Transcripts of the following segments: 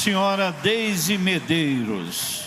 senhora Deise Medeiros.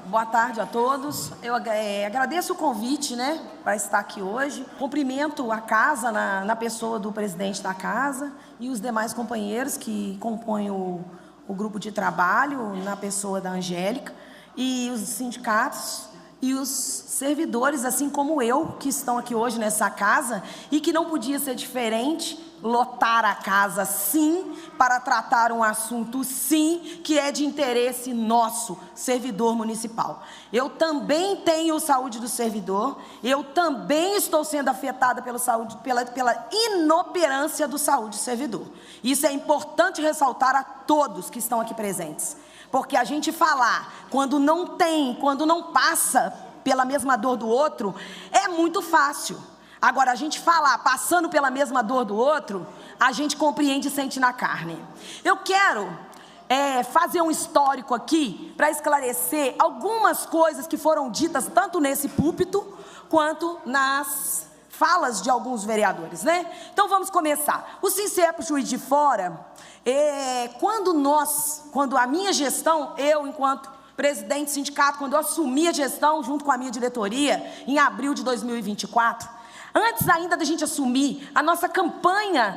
Boa tarde a todos. Eu agradeço o convite, para estar aqui hoje. Cumprimento a casa na pessoa do presidente da casa e os demais companheiros que compõem o grupo de trabalho, na pessoa da Angélica, e os sindicatos e os servidores, assim como eu, que estão aqui hoje nessa casa e que não podia ser diferente, lotar a casa sim, para tratar um assunto sim, que é de interesse nosso, servidor municipal. Eu também tenho saúde do servidor, eu também estou sendo afetada pela inoperância do saúde do servidor. Isso é importante ressaltar a todos que estão aqui presentes. Porque a gente falar quando não tem, quando não passa pela mesma dor do outro, é muito fácil. Agora, a gente falar passando pela mesma dor do outro, a gente compreende e sente na carne. Eu quero fazer um histórico aqui para esclarecer algumas coisas que foram ditas tanto nesse púlpito quanto nas falas de alguns vereadores, Então vamos começar. O Sincerpo Juiz de Fora, quando a minha gestão, eu enquanto presidente do sindicato, quando eu assumi a gestão junto com a minha diretoria, em abril de 2024, antes ainda da gente assumir na nossa campanha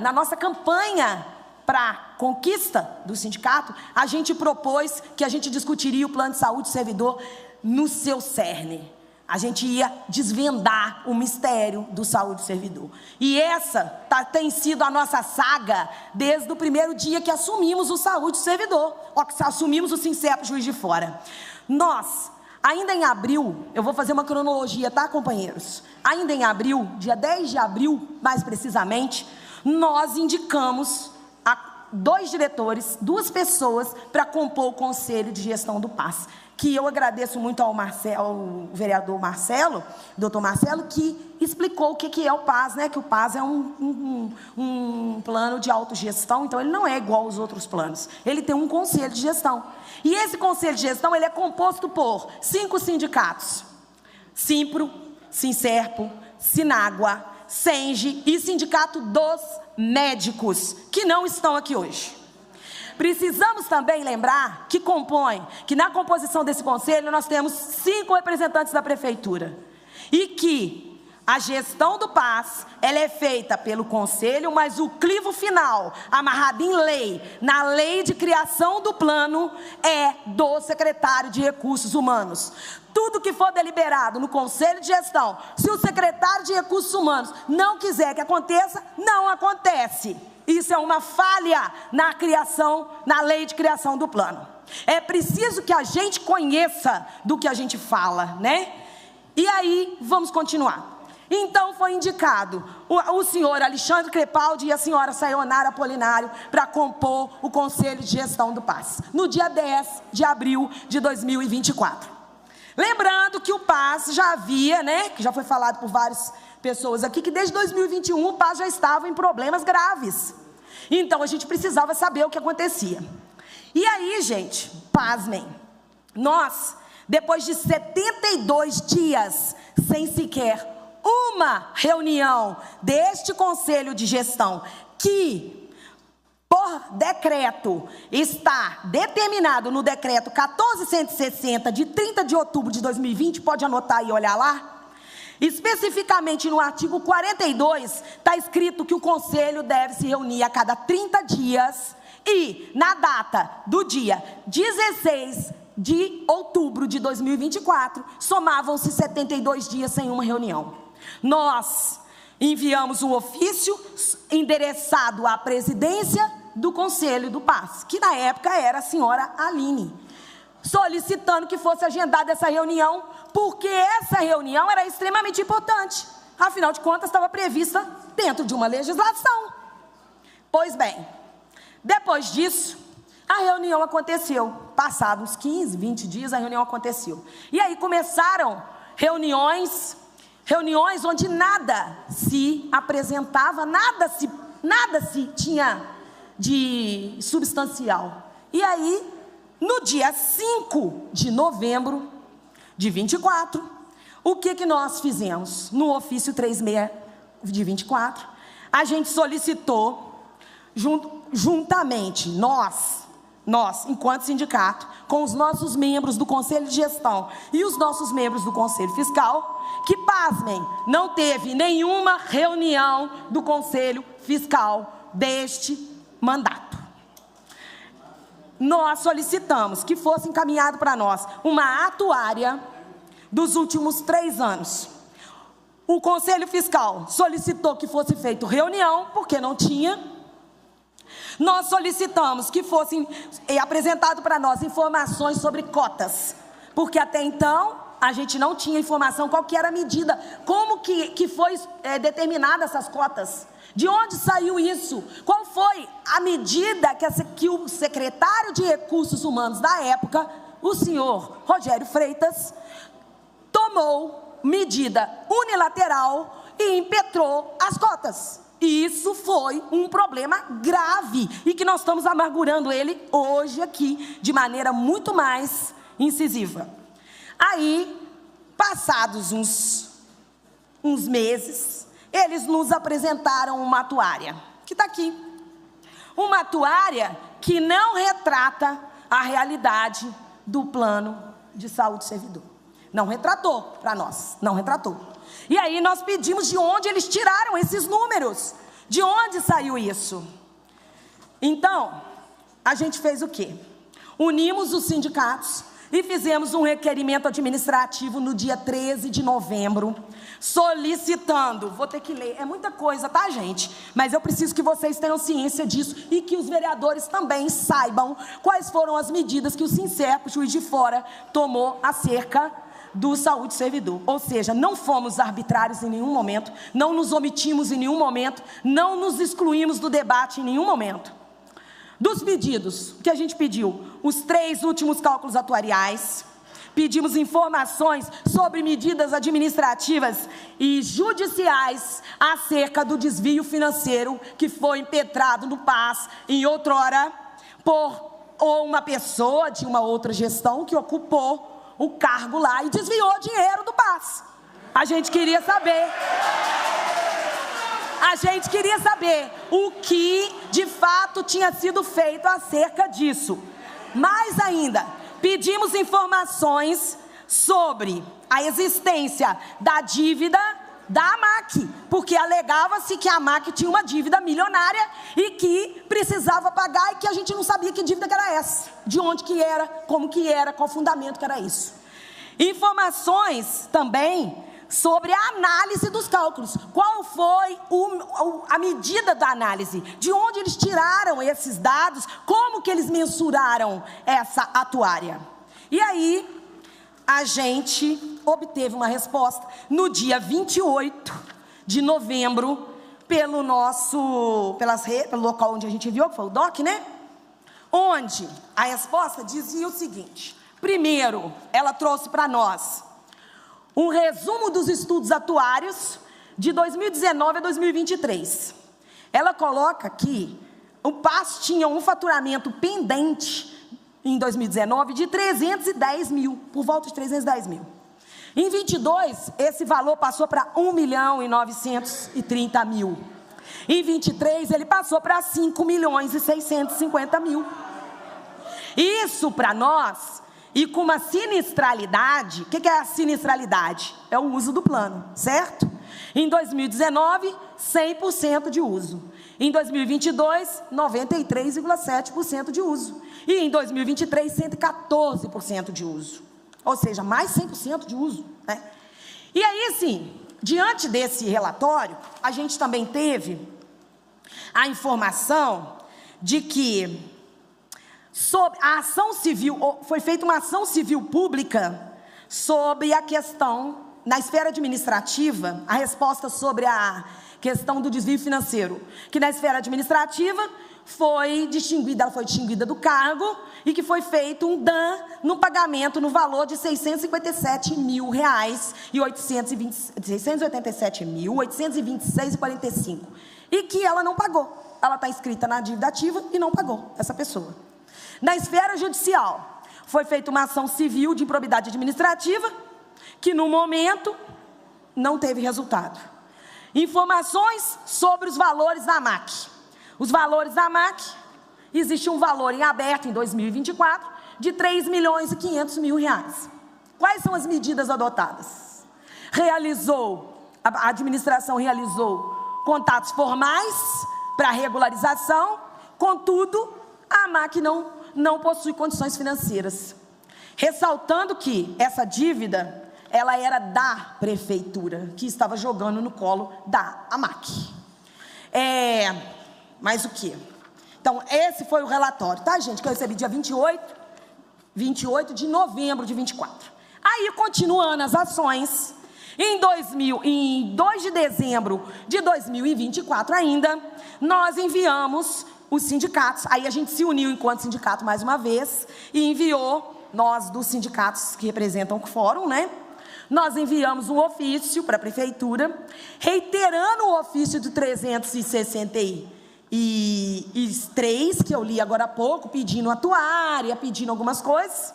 para conquista do sindicato, a gente propôs que a gente discutiria o plano de saúde do servidor no seu cerne. A gente ia desvendar o mistério do saúde do servidor. E essa tem sido a nossa saga desde o primeiro dia que assumimos o saúde do servidor, que assumimos o Sincerpo Juiz de Fora. Nós, ainda em abril, eu vou fazer uma cronologia, tá, companheiros? Ainda em abril, dia 10 de abril, mais precisamente, nós indicamos dois diretores, duas pessoas, para compor o Conselho de Gestão do PAS. Que eu agradeço muito ao vereador Marcelo, doutor Marcelo, que explicou o que é o PAS, que o PAS é um plano de autogestão, então ele não é igual aos outros planos. Ele tem um conselho de gestão. E esse conselho de gestão, ele é composto por 5 sindicatos: Simpro, Sincerpo, Sinágua, Senge e Sindicato dos Médicos, que não estão aqui hoje. Precisamos também lembrar que na composição desse conselho nós temos 5 representantes da prefeitura e que a gestão do PAS, ela é feita pelo conselho, mas o clivo final, amarrado em lei, na lei de criação do plano, é do secretário de Recursos Humanos. Tudo que for deliberado no Conselho de Gestão, se o secretário de Recursos Humanos não quiser que aconteça, não acontece. Isso é uma falha na lei de criação do plano. É preciso que a gente conheça do que a gente fala, E aí, vamos continuar. Então, foi indicado o senhor Alexandre Crepaldi e a senhora Sayonara Apolinário para compor o Conselho de Gestão do PAS, no dia 10 de abril de 2024. Lembrando que o PAS já havia, que já foi falado por várias pessoas aqui, que desde 2021 o PAS já estava em problemas graves. Então, a gente precisava saber o que acontecia. E aí, gente, pasmem, nós, depois de 72 dias sem sequer uma reunião deste Conselho de Gestão, que, por decreto, está determinado no decreto 1460, de 30 de outubro de 2020, pode anotar e olhar lá, especificamente no artigo 42, está escrito que o Conselho deve se reunir a cada 30 dias e, na data do dia 16 de outubro de 2024, somavam-se 72 dias sem uma reunião. Nós enviamos um ofício endereçado à presidência do Conselho do PAS, que na época era a senhora Aline, solicitando que fosse agendada essa reunião, porque essa reunião era extremamente importante. Afinal de contas, estava prevista dentro de uma legislação. Pois bem, depois disso, a reunião aconteceu. Passados uns 15, 20 dias, a reunião aconteceu. E aí começaram reuniões onde nada se apresentava, nada se tinha de substancial. E aí, no dia 5 de novembro de 24, o que nós fizemos? No ofício 36 de 24, a gente solicitou, juntamente, nós, nós, enquanto sindicato, com os nossos membros do Conselho de Gestão e os nossos membros do Conselho Fiscal, que, pasmem, não teve nenhuma reunião do Conselho Fiscal deste mandato. Nós solicitamos que fosse encaminhado para nós uma atuária dos últimos 3 anos. O Conselho Fiscal solicitou que fosse feita reunião, porque não tinha. Nós solicitamos que fossem apresentado para nós informações sobre cotas, porque até então a gente não tinha informação qual que era a medida, como que foi determinada essas cotas, de onde saiu isso, qual foi a medida que o secretário de Recursos Humanos da época, o senhor Rogério Freitas, tomou medida unilateral e impetrou as cotas. E isso foi um problema grave e que nós estamos amargurando ele hoje aqui de maneira muito mais incisiva. Aí, passados uns meses, eles nos apresentaram uma atuária, que está aqui. Uma atuária que não retrata a realidade do plano de saúde do servidor. Não retratou para nós, não retratou. E aí nós pedimos de onde eles tiraram esses números, de onde saiu isso. Então, a gente fez o quê? Unimos os sindicatos e fizemos um requerimento administrativo no dia 13 de novembro, solicitando, vou ter que ler, é muita coisa, tá, gente? Mas eu preciso que vocês tenham ciência disso e que os vereadores também saibam quais foram as medidas que o Sincerp, Juiz de Fora, tomou acerca do saúde servidor. Ou seja, não fomos arbitrários em nenhum momento, não nos omitimos em nenhum momento, não nos excluímos do debate em nenhum momento. Dos pedidos, o que a gente pediu? Os 3 últimos cálculos atuariais, pedimos informações sobre medidas administrativas e judiciais acerca do desvio financeiro que foi impetrado no PAS em outrora por uma pessoa de uma outra gestão que ocupou o cargo lá e desviou dinheiro do PAS. A gente queria saber. A gente queria saber o que de fato tinha sido feito acerca disso. Mais ainda, pedimos informações sobre a existência da dívida da AMAC, porque alegava-se que a AMAC tinha uma dívida milionária e que precisava pagar e que a gente não sabia que dívida que era essa, de onde que era, como que era, qual fundamento que era isso. Informações também sobre a análise dos cálculos, qual foi a medida da análise, de onde eles tiraram esses dados, como que eles mensuraram essa atuária. E aí, a gente obteve uma resposta no dia 28 de novembro, pelo local onde a gente viu, que foi o DOC, né? Onde a resposta dizia o seguinte: primeiro, ela trouxe para nós um resumo dos estudos atuários de 2019 a 2023. Ela coloca que o PAS tinha um faturamento pendente em 2019 de 310 mil, por volta de 310 mil. Em 22, esse valor passou para 1.930.000. Em 23, ele passou para 5.650.000. Isso para nós, e com uma sinistralidade, o que é a sinistralidade? É o uso do plano, certo? Em 2019, 100% de uso. Em 2022, 93,7% de uso. E em 2023, 114% de uso. Ou seja, mais 100% de uso, né? E aí, sim, diante desse relatório, a gente também teve a informação de que sobre a ação civil, foi feita uma ação civil pública sobre a questão, na esfera administrativa, a resposta sobre a questão do desvio financeiro, que na esfera administrativa ela foi distinguida do cargo e que foi feito um DAN no pagamento no valor de R$ 687.826,45 e que ela não pagou. Ela está inscrita na dívida ativa e não pagou essa pessoa. Na esfera judicial, foi feita uma ação civil de improbidade administrativa, que no momento não teve resultado. Informações sobre os valores da AMAC. Os valores da AMAC existe um valor em aberto em 2024 de R$3.500.000. Quais são as medidas adotadas? A administração realizou contatos formais para regularização, contudo, a AMAC não possui condições financeiras. Ressaltando que essa dívida, ela era da prefeitura, que estava jogando no colo da AMAC. Mas o quê? Então, esse foi o relatório, tá, gente? Que eu recebi dia 28 de novembro de 24. Aí, continuando as ações, em 2 de dezembro de 2024 ainda, nós enviamos os sindicatos, aí a gente se uniu enquanto sindicato mais uma vez, e enviou, nós dos sindicatos que representam o fórum, né? Nós enviamos um ofício para a prefeitura, reiterando o ofício do 363, que eu li agora há pouco, pedindo atuária, pedindo algumas coisas,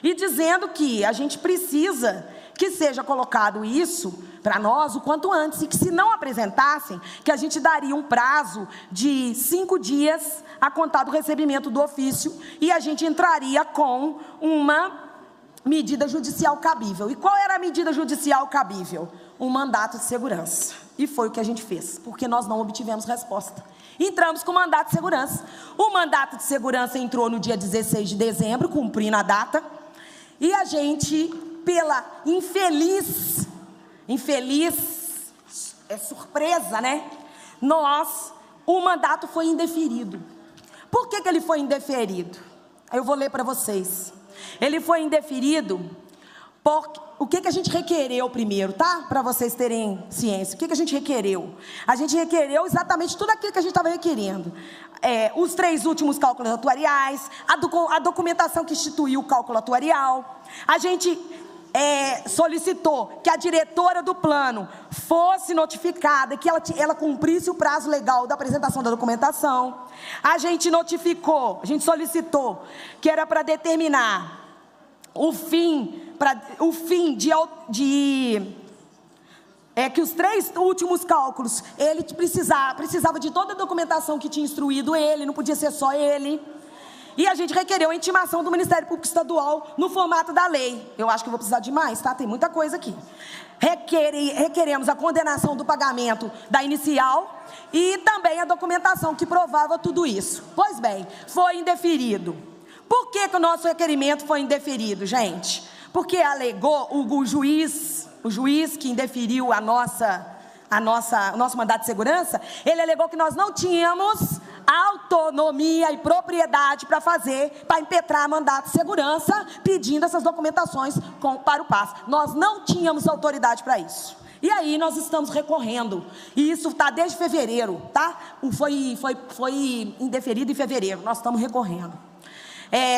e dizendo que a gente precisa que seja colocado isso para nós o quanto antes, e que se não apresentassem, que a gente daria um prazo de 5 dias a contar do recebimento do ofício, e a gente entraria com uma medida judicial cabível. E qual era a medida judicial cabível? Um mandato de segurança. E foi o que a gente fez, porque nós não obtivemos resposta. Entramos com o mandato de segurança. O mandato de segurança entrou no dia 16 de dezembro, cumprindo a data, e a gente, pela infeliz surpresa, né? O mandato foi indeferido. Por que ele foi indeferido? Eu vou ler para vocês. Ele foi indeferido porque... O que a gente requereu primeiro, tá? Para vocês terem ciência. O que a gente requereu? A gente requereu exatamente tudo aquilo que a gente estava requerendo. Os 3 últimos cálculos atuariais, a documentação que instituiu o cálculo atuarial. A gente solicitou que a diretora do plano fosse notificada, que ela cumprisse o prazo legal da apresentação da documentação. A gente solicitou que era para determinar o fim que os 3 últimos cálculos, ele precisava de toda a documentação que tinha instruído ele, não podia ser só ele. E a gente requereu a intimação do Ministério Público Estadual no formato da lei. Eu acho que eu vou precisar de mais, tá? Tem muita coisa aqui. Requeremos a condenação do pagamento da inicial e também a documentação que provava tudo isso. Pois bem, foi indeferido. Por que o nosso requerimento foi indeferido, gente? Porque alegou o juiz que indeferiu o nosso mandato de segurança, ele alegou que nós não tínhamos autonomia e propriedade para impetrar mandato de segurança, pedindo essas documentações para o PAS. Nós não tínhamos autoridade para isso. E aí nós estamos recorrendo, e isso está desde fevereiro, tá? Foi indeferido em fevereiro, nós estamos recorrendo.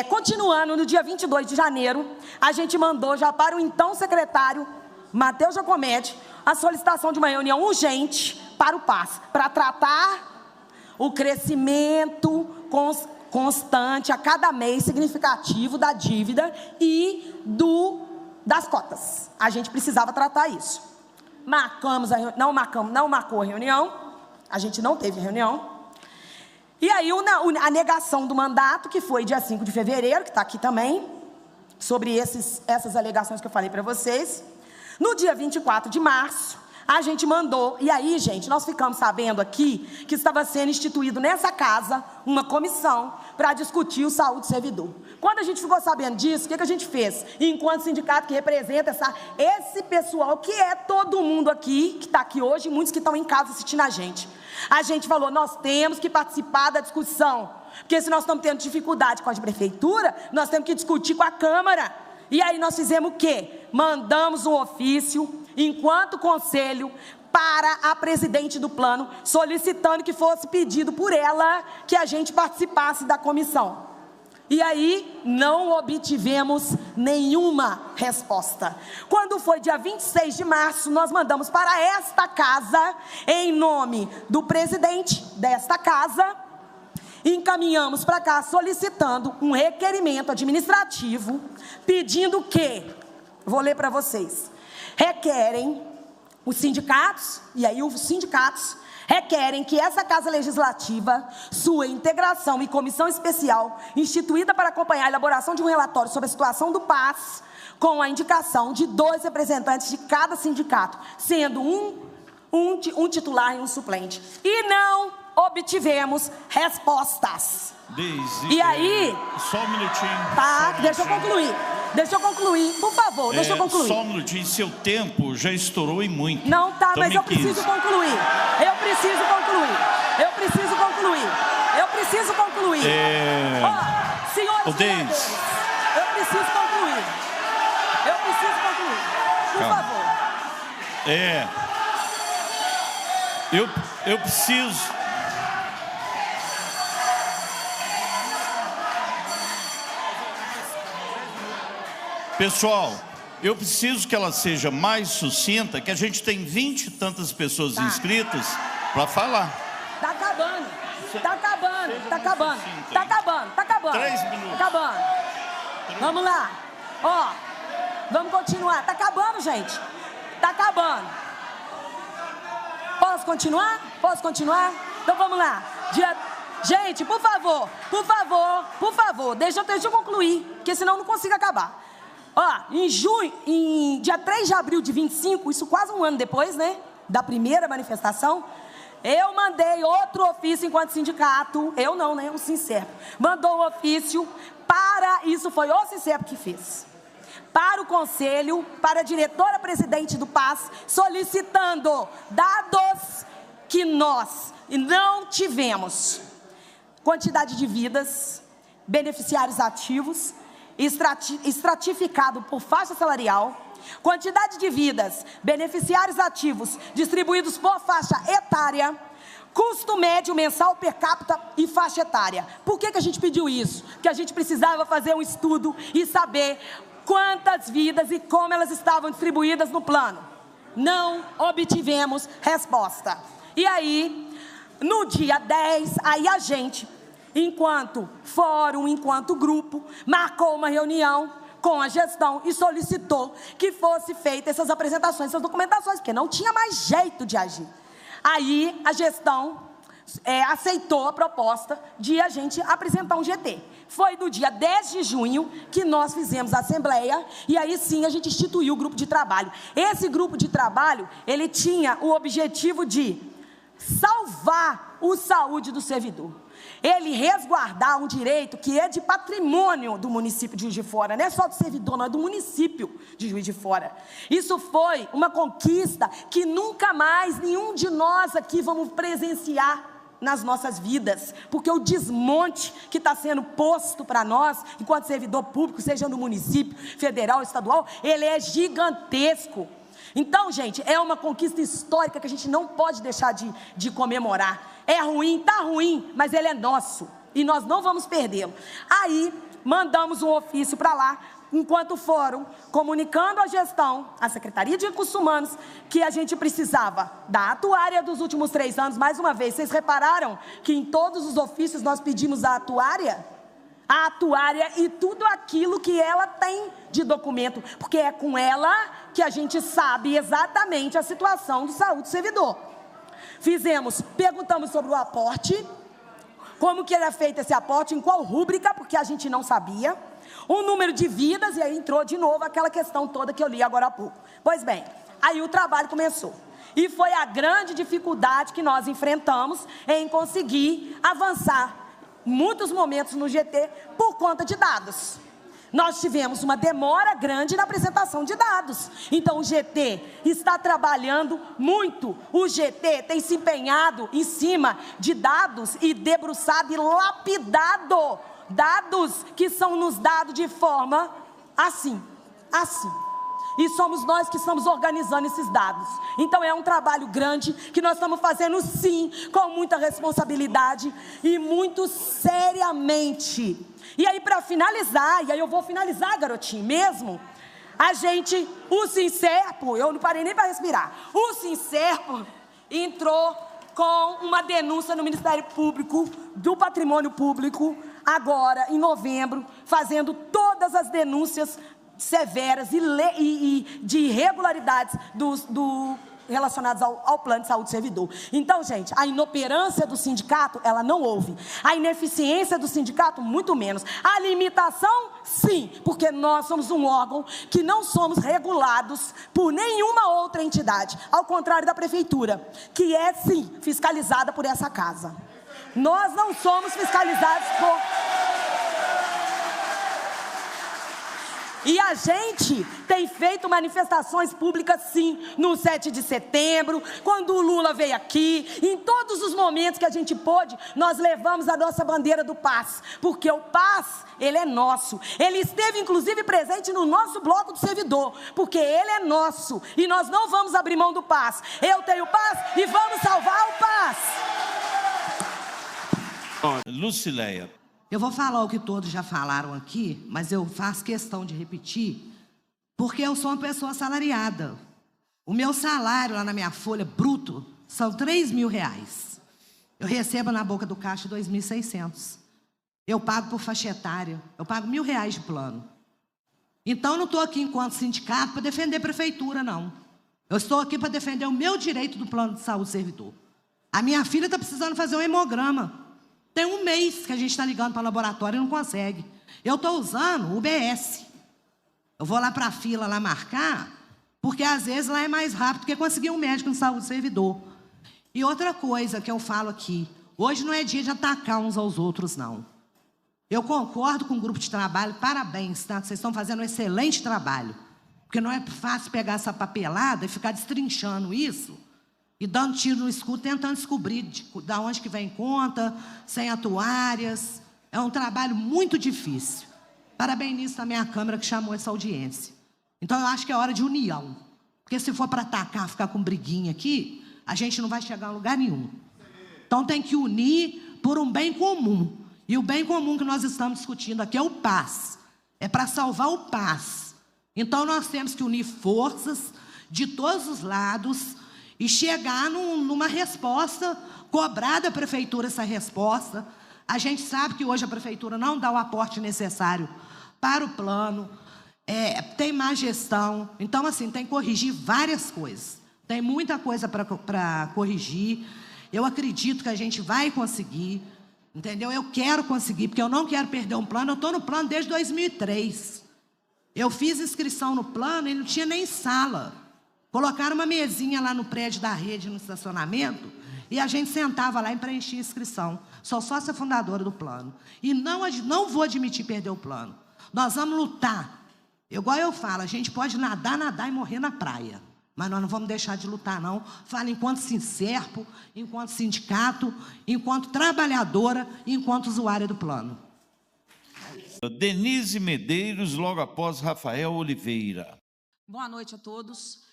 Continuando, no dia 22 de janeiro, a gente mandou já para o então secretário Matheus Giacometti a solicitação de uma reunião urgente para o PAS, para tratar o crescimento constante a cada mês significativo da dívida e das cotas. A gente precisava tratar isso. Não marcou a reunião, a gente não teve reunião. E aí a negação do mandato, que foi dia 5 de fevereiro, que está aqui também, sobre essas alegações que eu falei para vocês. No dia 24 de março, a gente mandou, e aí, gente, nós ficamos sabendo aqui que estava sendo instituído nessa casa uma comissão para discutir o saúde do servidor. Quando a gente ficou sabendo disso, o que a gente fez? Enquanto sindicato que representa esse pessoal, que é todo mundo aqui, que está aqui hoje, e muitos que estão em casa assistindo a gente falou, nós temos que participar da discussão, porque se nós estamos tendo dificuldade com a prefeitura, nós temos que discutir com a Câmara. E aí nós fizemos o quê? Mandamos um ofício, enquanto conselho, para a presidente do plano, solicitando que fosse pedido por ela que a gente participasse da comissão. E aí, não obtivemos nenhuma resposta. Quando foi dia 26 de março, nós mandamos para esta casa, em nome do presidente desta casa, encaminhamos para cá solicitando um requerimento administrativo, pedindo que, vou ler para vocês, requerem os sindicatos, e aí os sindicatos requerem que essa Casa Legislativa, sua integração e comissão especial, instituída para acompanhar a elaboração de um relatório sobre a situação do PAS, com a indicação de 2 representantes de cada sindicato, sendo um titular e um suplente. E não obtivemos respostas. Deise, E aí... Só um minutinho. Tá, só um deixa eu minutinho. concluir. Deixa eu concluir, por favor, deixa eu concluir. Só um minutinho, seu tempo já estourou e muito. Não, tá, Tome mas eu 15. preciso concluir. Eu preciso concluir. Eu preciso concluir. Eu preciso concluir. Ó, senhores Ô, vereadores, Deise. eu preciso concluir. Eu preciso concluir. Por Calma. favor. Eu preciso... Pessoal, eu preciso que ela seja mais sucinta, que a gente tem 20 e tantas pessoas inscritas para falar. Tá acabando. Tá acabando. Tá acabando. Tá acabando. Tá acabando. 3 minutos. Tá acabando. Vamos lá. Ó, vamos continuar. Tá acabando, gente. Tá acabando. Posso continuar? Posso continuar? Então vamos lá. Gente, por favor, deixa eu concluir, porque senão eu não consigo acabar. Ó, em dia 3 de abril de 25, isso quase um ano depois, né, da primeira manifestação, eu mandei outro ofício enquanto sindicato, eu não, né, o Sincerp, mandou o ofício para, isso foi o Sincerp que fez, para o Conselho, para a diretora-presidente do PAS, solicitando dados que nós não tivemos. Quantidade de vidas, beneficiários ativos, estratificado por faixa salarial, quantidade de vidas, beneficiários ativos distribuídos por faixa etária, custo médio mensal per capita e faixa etária. Por que a gente pediu isso? Porque a gente precisava fazer um estudo e saber quantas vidas e como elas estavam distribuídas no plano. Não obtivemos resposta. E aí, no dia 10, aí a gente, enquanto fórum, enquanto grupo, marcou uma reunião com a gestão e solicitou que fosse feita essas apresentações, essas documentações, porque não tinha mais jeito de agir. Aí a gestão aceitou a proposta de a gente apresentar um GT. Foi no dia 10 de junho que nós fizemos a assembleia e aí sim a gente instituiu o grupo de trabalho. Esse grupo de trabalho, ele tinha o objetivo de salvar a saúde do servidor. Ele resguardar um direito que é de patrimônio do município de Juiz de Fora, não é só do servidor, não, é do município de Juiz de Fora. Isso foi uma conquista que nunca mais nenhum de nós aqui vamos presenciar nas nossas vidas, porque o desmonte que está sendo posto para nós, enquanto servidor público, seja no município, federal, estadual, ele é gigantesco. Então, gente, é uma conquista histórica que a gente não pode deixar de comemorar. É ruim, tá ruim, mas ele é nosso e nós não vamos perdê-lo. Aí, mandamos um ofício para lá, enquanto fórum, comunicando à gestão, à Secretaria de Recursos Humanos, que a gente precisava da atuária dos últimos 3 anos. Mais uma vez, vocês repararam que em todos os ofícios nós pedimos a atuária e tudo aquilo que ela tem de documento, porque é com ela que a gente sabe exatamente a situação de saúde do servidor. Perguntamos sobre o aporte, como que era feito esse aporte, em qual rúbrica, porque a gente não sabia, o número de vidas, e aí entrou de novo aquela questão toda que eu li agora há pouco. Pois bem, aí o trabalho começou. E foi a grande dificuldade que nós enfrentamos em conseguir avançar muitos momentos no GT por conta de dados. Nós tivemos uma demora grande na apresentação de dados. Então, o GT está trabalhando muito. O GT tem se empenhado em cima de dados e debruçado e lapidado dados que são nos dados de forma assim. E somos nós que estamos organizando esses dados. Então é um trabalho grande que nós estamos fazendo sim, com muita responsabilidade e muito seriamente. E aí para finalizar, e aí eu vou finalizar, garotinho, mesmo, o Sincerpo, eu não parei nem para respirar, o Sincerpo entrou com uma denúncia no Ministério Público, do Patrimônio Público, agora em novembro, fazendo todas as denúncias severas e de irregularidades relacionados ao plano de saúde do servidor. Então, gente, a inoperância do sindicato, ela não houve. A ineficiência do sindicato, muito menos. A limitação, sim, porque nós somos um órgão que não somos regulados por nenhuma outra entidade, ao contrário da prefeitura, que é, sim, fiscalizada por essa casa. Nós não somos fiscalizados por... E a gente tem feito manifestações públicas, sim, no 7 de setembro, quando o Lula veio aqui, em todos os momentos que a gente pôde, nós levamos a nossa bandeira do PAS, porque o PAS, ele é nosso. Ele esteve, inclusive, presente no nosso bloco do servidor, porque ele é nosso, e nós não vamos abrir mão do PAS. Eu tenho PAS e vamos salvar o PAS. Lucileia. Eu vou falar o que todos já falaram aqui, mas eu faço questão de repetir, porque eu sou uma pessoa assalariada. O meu salário lá na minha folha bruto são R$3.000. Eu recebo na boca do caixa R$2.600. Eu pago por faixa etária, eu pago R$1.000 de plano. Então, eu não estou aqui enquanto sindicato para defender a prefeitura, não. Eu estou aqui para defender o meu direito do plano de saúde servidor. A minha filha está precisando fazer um hemograma. Tem um mês que a gente está ligando para o laboratório e não consegue. Eu estou usando o UBS. Eu vou lá para a fila lá marcar, porque às vezes lá é mais rápido que conseguir um médico de saúde servidor. E outra coisa que eu falo aqui, hoje não é dia de atacar uns aos outros, não. Eu concordo com o grupo de trabalho, parabéns, tá? Vocês estão fazendo um excelente trabalho. Porque não é fácil pegar essa papelada e ficar destrinchando isso, e dando tiro no escuro, tentando descobrir de onde que vem conta, sem atuárias. É um trabalho muito difícil. Parabenizo também a Câmara que chamou essa audiência. Então, eu acho que é hora de união. Porque se for para atacar, ficar com briguinha aqui, a gente não vai chegar a lugar nenhum. Então, tem que unir por um bem comum. E o bem comum que nós estamos discutindo aqui é o PAS. É para salvar o PAS. Então, nós temos que unir forças de todos os lados e chegar numa resposta, cobrar da prefeitura essa resposta. A gente sabe que hoje a prefeitura não dá o aporte necessário para o plano, tem má gestão. Então, assim, tem que corrigir várias coisas. Tem muita coisa para corrigir. Eu acredito que a gente vai conseguir, entendeu? Eu quero conseguir, porque eu não quero perder um plano. Eu estou no plano desde 2003. Eu fiz inscrição no plano e não tinha nem sala. Colocaram uma mesinha lá no prédio da rede, no estacionamento, e a gente sentava lá e preenchia a inscrição. Sou sócia fundadora do plano. E não vou admitir perder o plano. Nós vamos lutar. Igual eu falo, a gente pode nadar e morrer na praia. Mas nós não vamos deixar de lutar, não. Falo enquanto Sincerpo, enquanto sindicato, enquanto trabalhadora, enquanto usuária do plano. Denise Medeiros, logo após Rafael Oliveira. Boa noite a todos.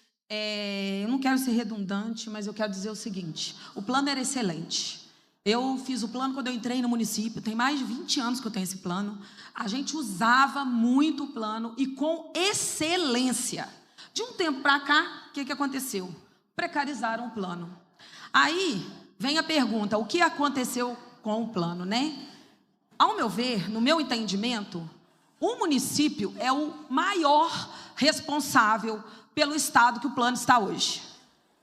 Eu não quero ser redundante, mas eu quero dizer o seguinte: o plano era excelente. Eu fiz o plano quando eu entrei no município, tem mais de 20 anos que eu tenho esse plano. A gente usava muito o plano e com excelência. De um tempo para cá, o que aconteceu? Precarizaram o plano. Aí vem a pergunta: o que aconteceu com o plano, né? Ao meu ver, no meu entendimento, o município é o maior responsável pelo estado que o plano está hoje.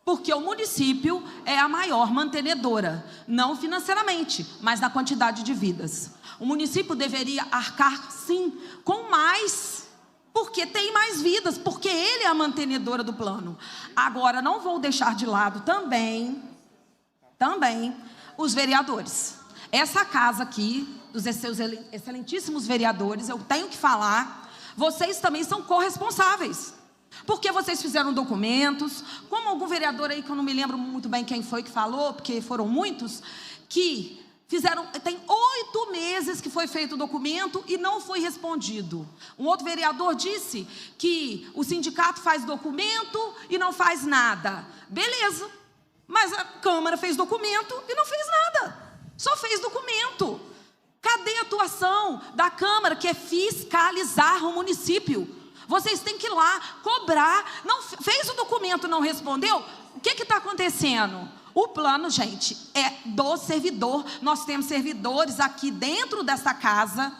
Porque o município é a maior mantenedora, não financeiramente, mas na quantidade de vidas. O município deveria arcar, sim, com mais, porque tem mais vidas, porque ele é a mantenedora do plano. Agora, não vou deixar de lado também, os vereadores. Essa casa aqui, dos seus excelentíssimos vereadores, eu tenho que falar, vocês também são corresponsáveis. Porque vocês fizeram documentos, como algum vereador aí, que eu não me lembro muito bem quem foi que falou, porque foram muitos, que fizeram, tem 8 meses que foi feito o documento e não foi respondido. Um outro vereador disse que o sindicato faz documento e não faz nada. Beleza, mas a Câmara fez documento e não fez nada, só fez documento. Cadê a atuação da Câmara, que é fiscalizar o município? Vocês têm que ir lá, cobrar. Não fez o documento, não respondeu? O que está acontecendo? O plano, gente, é do servidor. Nós temos servidores aqui dentro dessa casa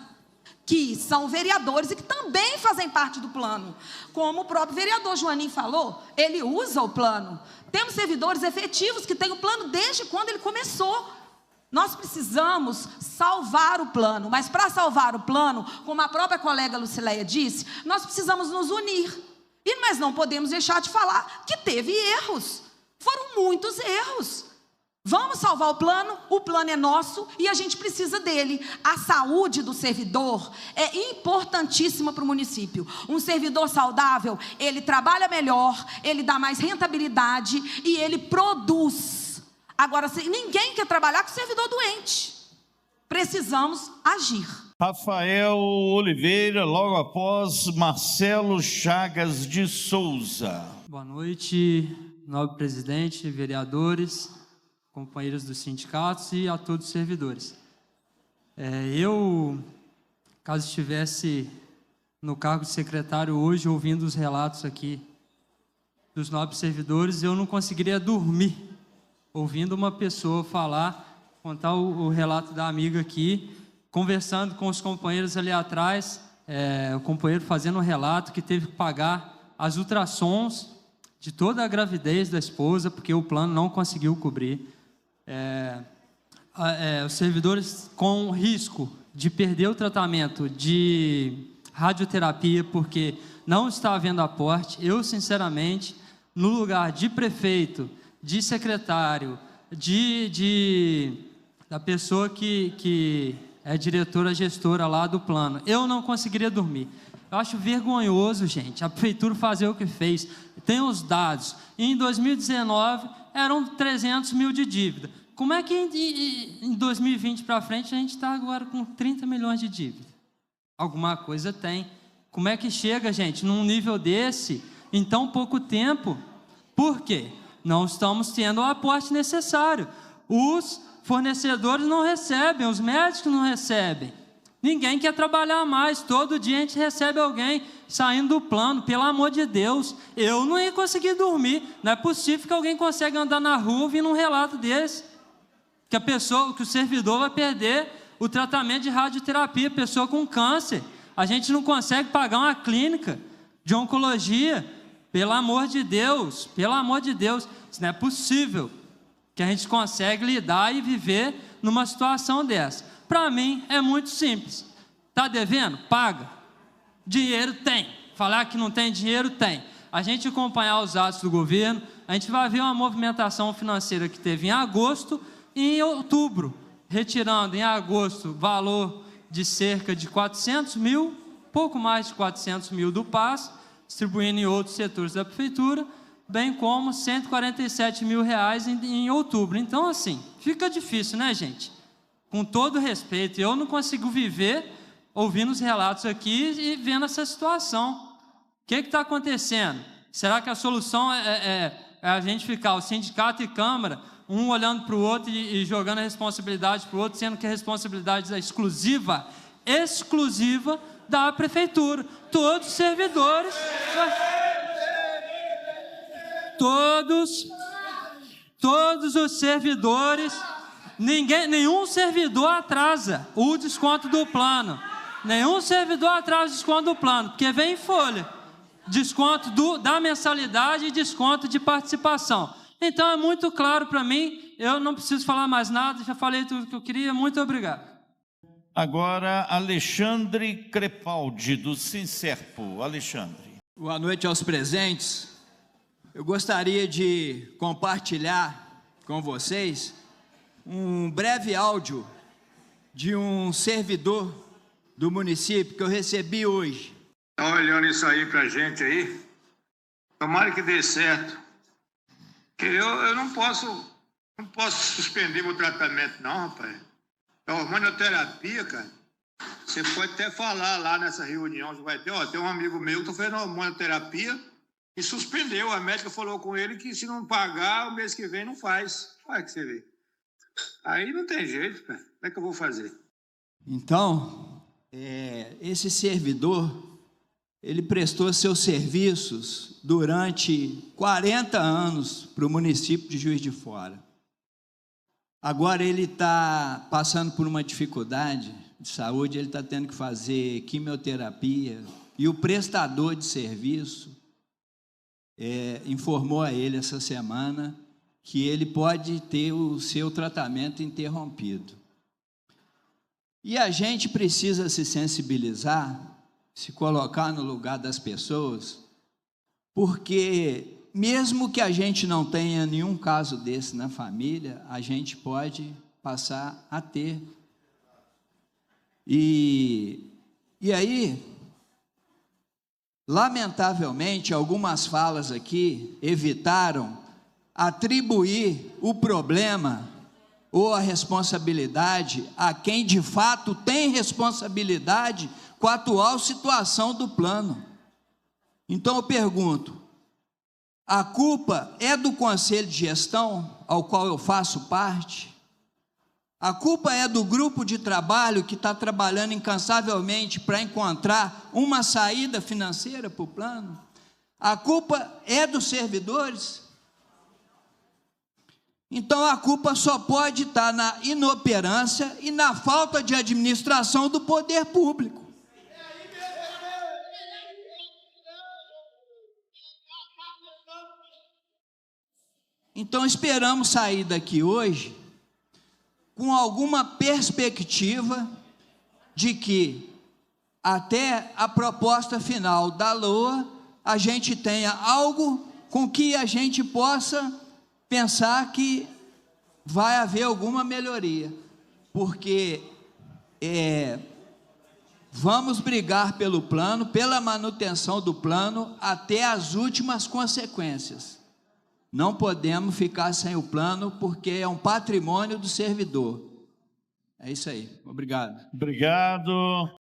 que são vereadores e que também fazem parte do plano. Como o próprio vereador Joaninho falou, ele usa o plano. Temos servidores efetivos que têm o plano desde quando ele começou. Nós precisamos salvar o plano, mas para salvar o plano, como a própria colega Lucileia disse, nós precisamos nos unir. Mas não podemos deixar de falar que teve erros. Foram muitos erros. Vamos salvar o plano é nosso e a gente precisa dele. A saúde do servidor é importantíssima para o município. Um servidor saudável, ele trabalha melhor, ele dá mais rentabilidade e ele produz. Agora, ninguém quer trabalhar com servidor doente. Precisamos agir. Rafael Oliveira, logo após Marcelo Chagas de Souza. Boa noite, nobre presidente, vereadores, companheiros dos sindicatos e a todos os servidores. Eu, caso estivesse no cargo de secretário hoje, ouvindo os relatos aqui dos nobres servidores, eu não conseguiria dormir, ouvindo uma pessoa falar, contar o relato da amiga aqui, conversando com os companheiros ali atrás, o companheiro fazendo um relato que teve que pagar as ultrassons de toda a gravidez da esposa, porque o plano não conseguiu cobrir. Os servidores com risco de perder o tratamento de radioterapia, porque não está havendo aporte. Eu, sinceramente, no lugar de prefeito, de secretário, da pessoa que é diretora, gestora lá do plano, eu não conseguiria dormir. Eu acho vergonhoso, gente, a prefeitura fazer o que fez. Tem os dados. Em 2019, eram 300 mil de dívida. Como é que em 2020 para frente a gente está agora com 30 milhões de dívida? Alguma coisa tem. Como é que chega, gente, num nível desse, em tão pouco tempo? Por quê? Não estamos tendo o aporte necessário. Os fornecedores não recebem, os médicos não recebem. Ninguém quer trabalhar mais. Todo dia a gente recebe alguém saindo do plano. Pelo amor de Deus, eu não ia conseguir dormir. Não é possível que alguém consiga andar na rua ouvindo um relato desse. Que o servidor vai perder o tratamento de radioterapia, pessoa com câncer. A gente não consegue pagar uma clínica de oncologia. Pelo amor de Deus, isso não é possível que a gente consegue lidar e viver numa situação dessa. Para mim, é muito simples. Está devendo? Paga. Dinheiro tem. Falar que não tem dinheiro, tem. A gente acompanhar os atos do governo, a gente vai ver uma movimentação financeira que teve em agosto e em outubro, retirando em agosto valor de cerca de 400 mil, pouco mais de 400 mil do PAS, distribuindo em outros setores da prefeitura, bem como 147 mil reais em outubro. Então, assim, fica difícil, né, gente? Com todo respeito, eu não consigo viver ouvindo os relatos aqui e vendo essa situação. O que está acontecendo? Será que a solução é a gente ficar, o sindicato e Câmara, um olhando para o outro e jogando a responsabilidade para o outro, sendo que a responsabilidade é exclusiva da prefeitura? Todos os servidores, todos os servidores, nenhum servidor atrasa o desconto do plano. Nenhum servidor atrasa o desconto do plano, porque vem em folha. Desconto da mensalidade e desconto de participação. Então é muito claro para mim, eu não preciso falar mais nada, já falei tudo que eu queria, muito obrigado. Agora, Alexandre Crepaldi, do Sincerpo. Alexandre. Boa noite aos presentes. Eu gostaria de compartilhar com vocês um breve áudio de um servidor do município que eu recebi hoje. Tá olhando isso aí pra gente aí? Tomara que dê certo. Eu não posso suspender meu tratamento não, rapaz. A hormonioterapia, cara, você pode até falar lá nessa reunião, você vai ter, tem um amigo meu que está fazendo hormonioterapia e suspendeu. A médica falou com ele que se não pagar, o mês que vem não faz. Olha que você vê. Aí não tem jeito, cara. Como é que eu vou fazer? Então, esse servidor, ele prestou seus serviços durante 40 anos para o município de Juiz de Fora. Agora ele está passando por uma dificuldade de saúde, ele está tendo que fazer quimioterapia, e o prestador de serviço informou a ele essa semana que ele pode ter o seu tratamento interrompido. E a gente precisa se sensibilizar, se colocar no lugar das pessoas, porque mesmo que a gente não tenha nenhum caso desse na família, a gente pode passar a ter. E aí, lamentavelmente, algumas falas aqui evitaram atribuir o problema ou a responsabilidade a quem de fato tem responsabilidade com a atual situação do plano. Então eu pergunto, a culpa é do Conselho de Gestão, ao qual eu faço parte? A culpa é do grupo de trabalho que está trabalhando incansavelmente para encontrar uma saída financeira para o plano? A culpa é dos servidores? Então a culpa só pode estar na inoperância e na falta de administração do poder público. Então esperamos sair daqui hoje com alguma perspectiva de que até a proposta final da LOA a gente tenha algo com que a gente possa pensar que vai haver alguma melhoria, porque vamos brigar pelo plano, pela manutenção do plano até as últimas consequências. Não podemos ficar sem o plano, porque é um patrimônio do servidor. É isso aí. Obrigado. Obrigado.